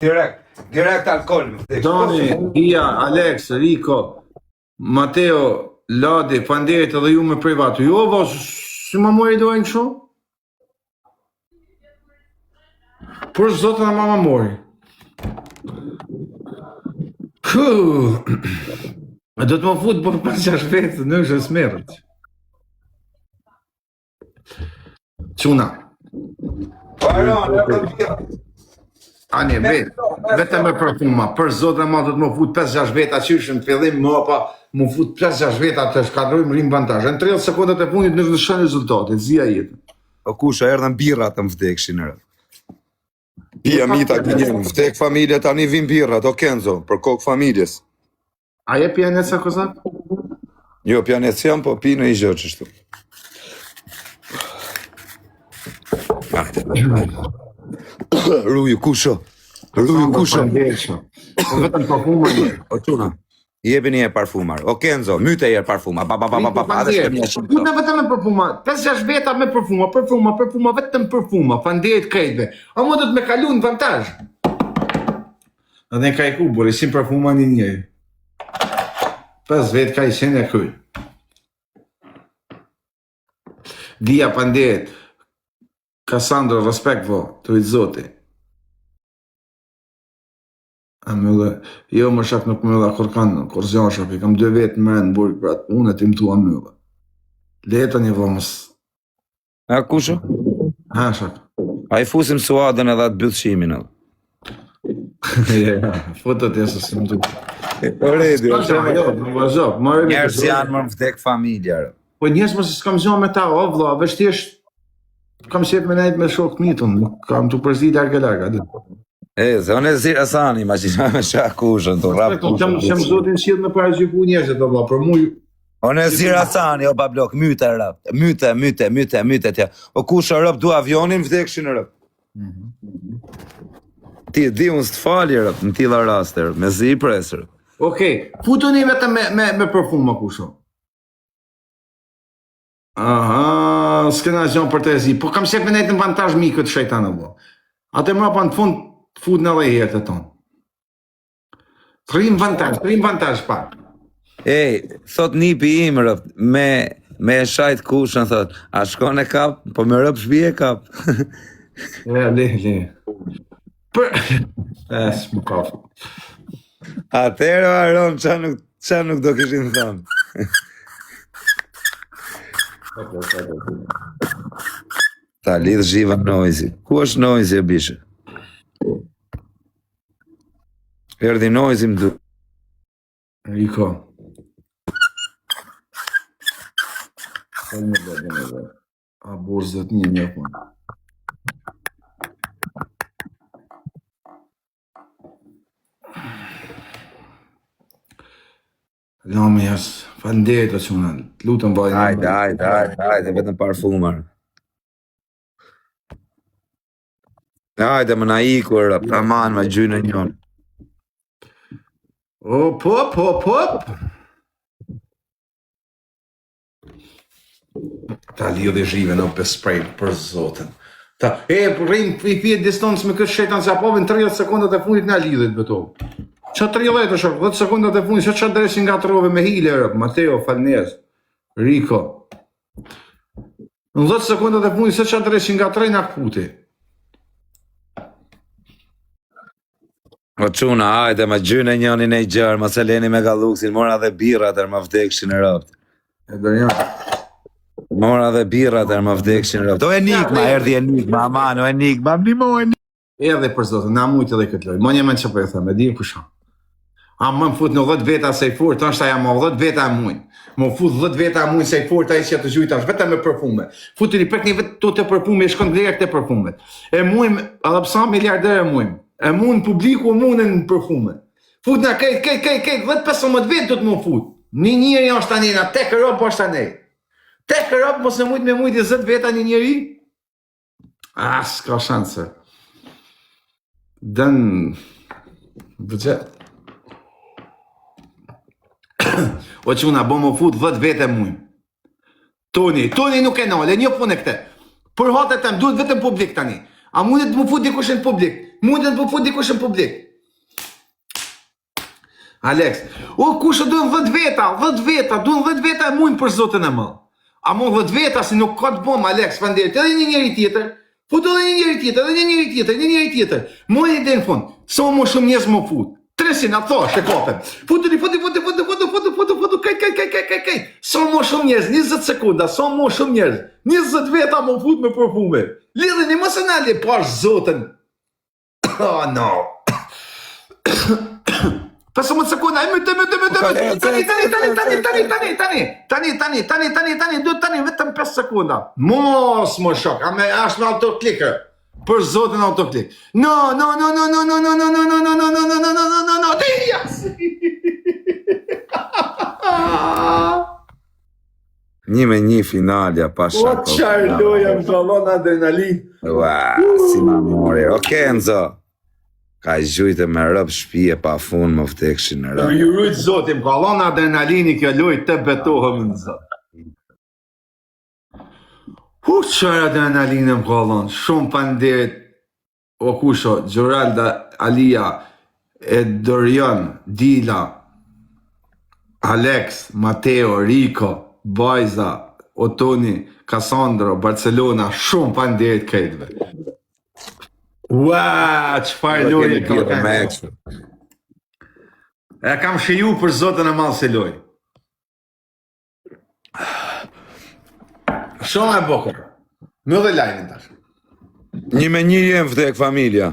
Direkt alkool. Doni, Dia, Alex, Rico, Mateo, Ladi, Panderit edhe ju me privatu. Jo, si ma mori dojnë kështu? Për zotën e ma mori. Do të më futë për 5-6 vetë, në është smerët. Quna. Ani, vetëm me parfuma, për zotën e ma do të më futë 5-6 vetë, aqyshën në fillim më pa, më futë 5-6 vetë të shkadrojmë rrim vantajë. Në 30 sekundet e punit në shën rezultatit, zia jetën. O kusha, erdhen birra të më vdekshin rrë. Pia mita gjenjem, vdek familje tani vim birrat, o Kenzo, për kokë familjes. A je pjanet sa koza? Jo, pjanet si jam, po pinë i gjë qështu. Ruju kusho. Vetëm parfumar. O quna, jebi një parfumar. O Kenzo, myte je parfuma. Kuna vetëm me parfuma. 5-6 veta me parfuma, vetëm parfuma. Fanderit krejtve. A më do të me kalu në vantajsh. Edhe në ka i kubur, isim parfuma një njëri. 5 vetë ka i shenë e kryj. Dia Panderit. Kassandro, respekt vo, të vitë zoti. A mëllë, jo më shak nuk mëllë, kur kanë, kur zjanë shak, i kam 2 vetë më në burë, pra unë e tim tua mëllë. Leta një vëmës. A kusho? Ha, shak. A i fusim suadën edhe atë bëllëshimin edhe. Ja, fotot jesë së më duke. Njerës janë më vdek familjarë. Po njerës më se s'kam zjanë me ta, o vla, vështisht, kam qep me nejtë me shok të mitun, kam të përzi larga, Se unë e zirë asani, ma që me shakushën, të rapë kushën. Qëm zotin qilë me parajgjiku njerëzit, o vla, për muj... Unë e zirë asani, o bablok, myte rap, myte tja. O kushë rap, du avionin, vdekshin rap. Ti di unë së të fali rap, në tila raster, me zi i presër. Okej, futuni vetëm me përfuma kusho. Aha, s'kena gjon për të zi, po kam qep me nejtë në vantajsh mi këtë shejtanë, bo. Ate më pa në fund, fut në dhe herë të tonë. Të rrim vantajsh pak. Thot nipi im rëp, me shajt kushën, thot, a shkon e kap, po me rëp shbi e kap. Le. S'më kafë. Atero Aron, qa nuk do kishin thonë. Ta lidh zhiva Noizi. Ku është Noizi e bishë? Erdi Noizi më du. Riko. A borzët një punë. Lami jasë, fanderit o qënë, lutëm bajnë. Hajde, vetëm parfumar. Hajde, më na ikur, aman, me gjynë njën. Hop. Ta lidhe zhive në për spray, për zotën. Rrim i pjetë distancë me këtë shetan, se apovin 30 sekundat e fundit nga lidhet bëto. Qa 30 shok, 10 sekundat e fundit, qa dresin nga trove me hile, Mateo, Falnes, Rico. Në 10 sekundat e fundit, se qa dresin nga trejna këputi. O quna, hajde, ma gjyne njënin e gjërë, ma se leni me galuksin, mora dhe birrat e ma vdekshin e rëpt. Mora dhe birrat e ma vdekshin e rëpt. O enigma, erdi enigma, aman, o enigma, Edhe për zotë, na mujtë edhe këtë loj. Më një men që për e thëmë, e di për shumë. A më fut në 10 veta se i furt, është aja më 10 veta e mujnë. Më fut 10 veta e mujnë se i furt, a i që të gjujtë është, vetëm me përfume. Futin i prek një vetë të përfume, i shkon direkt të përfumet. E mujnë, edhe pësa miliarder e mujnë. E mujnë publiku, e mujnë në përfume. Fut në kejt, 10-15 vetë të më fut. Një njëri është anina, tek Europë është anej. Tek Europë, mos e mujtë me mujtë 10 veta një njëri. S'ka shanse. Dën budget. O quna, bo më fut 10 vete mujmë. Toni nuk e nale, një punë e këte. Për hatet tem, duhet vetëm publik tani. A mundet të më fut dikush në publik? Mundet të më fut dikush në publik? Alex, o kusho duhen 10 veta, duhen 10 veta e mujnë për zotën e më. A mund 10 veta si nuk ka të bom, Alex, fanderit, edhe një njeri tjetër, fut edhe një njeri tjetër, edhe një njeri tjetër. Mojnë i dhe në fund, sa më shumë njerëz më fut. 300, a thash, e kapem. Futu, kaj. Sa më shumë njerëz, 20 sekunda, sa më shumë njerëz. 20 veta më fut me përfume. Lidheni mos e nali pash zotën. Oh no. 15 sekunda, tani, vetëm 5 sekunda. Mos më shok, ashtë në autoklikër. Për zotën autoklik. No, Një me një finalja, pa shako. O qarë loja më kallon adrenalin. Ua, si ma mori. O Kenzo, ka gjujtë me rëpë shpije pa fun më vdekshin në rëpë. Ju rujtë zotim, kallon adrenalini kjo lojë të betohëm në zotë. Qarë adrenalinë më kallon, shumë panderit, o kusho, Gjoralda, Alia, Dorian, Dila, Alex, Mateo, Rico, Bajza, Otoni, Cassandro, Barcelona, shumë panderit kejtëve. Ua, qëfar lojë e kam. E kam shiju për zotën e malë se lojë. Shumë e bokër. Më dhe lajnin tash. Një me një jem vdek familja.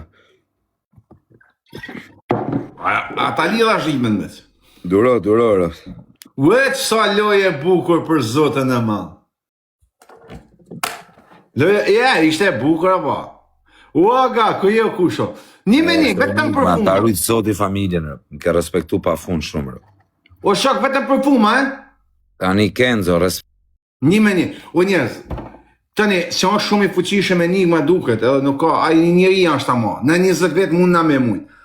Ata lidha zhimën me të. Duro. Veç sa loje bukur për zotën e malë. Loje, ishte e bukur apo? Uaga, ku je kusho? Një me një, vetëm për Ma ta rujtë zoti familjen, më ke respektu pa fun shumë. O shok, vetëm për fuma, Tani Kenzo, Një me një, o njerëz, tani, se është shumë i fuqishëm enigma duket, edhe nuk ka, a i njeri është ama, në 20 vetë mund na me mujnë.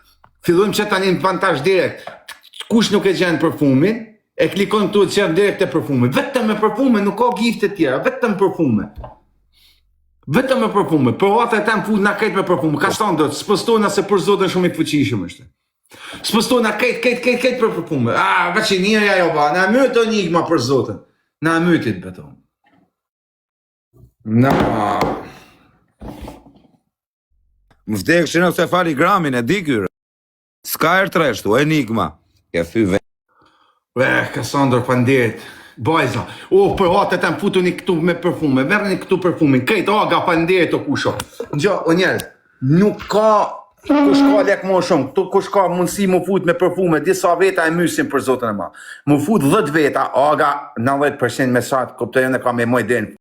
Fillojmë që tani në vantash direkt, kush nuk e gjenë përfumin, e klikon të qenë direkt e përfumin, vetëm me përfume, nuk ka gifte tjera, vetëm përfume. Vetëm me përfume, për atë e tem fut na kejt me përfume, ka shtonë do të, s'pëstojna se për zotën shumë i fuqishëm është. S'pëstojna kejt për përfume, veç i njerja jo ba, na mytë enigma për zotën. Na mytit beton. Na. më vdekshin ose fali gramin, e di kyre. Ska e treshtu, enigma. Ke thy Cassandra, panderit. Bajza, për hatet e më futuni këtu me përfume, merrni këtu përfumin, kejt aga panderit o kusho. Gjo, o njerëz, nuk ka, kush ka lek më shumë, këtu kush ka mundësi më fut me përfume, disa veta e mysin për zotën e ma. Më fut 10 veta, aga 90% me sa të kuptojnë e ka me moj den.